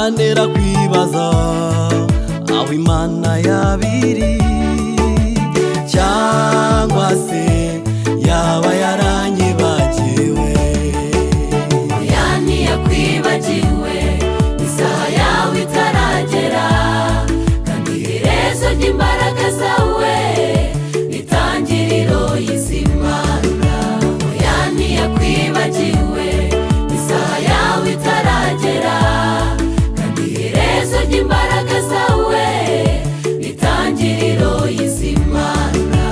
byantera kwibaza aho Imana yabiri, cyangwa se yaba yaranyibagiwe. Oya ntiyakwibagiwe, isaha yawe itaragera, kandi iherezo ry'imbaraga zawe n'itangiriro y'iz'Imana. Oya ntiyakwibagiwe, isaha yawe itaragera, kandi iherezo ry'imbaraga zawe n'itangiriro y'iz'Imana.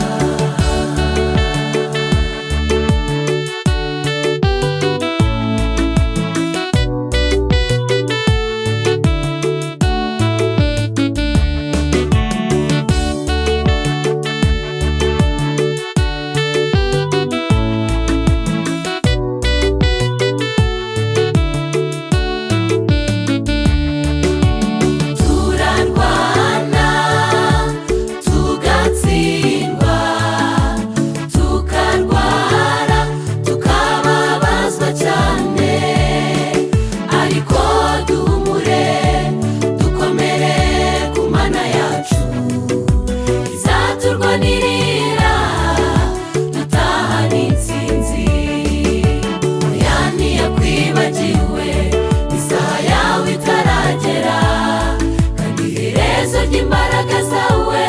Imbaraga zawe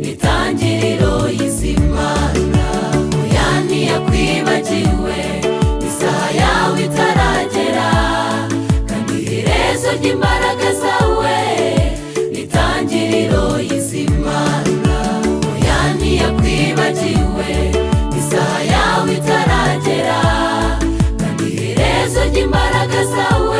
n'itangiriro y'iz'Imana. Oya ntiyakwibagiwe, isaha yawe itaragera, kandi iherezo ry'imbaraga zawe n'itangiriro y'iz'Imana. Oya ntiyakwibagiwe, isaha yawe itaragera, kandi iherezo ry'imbaraga zawe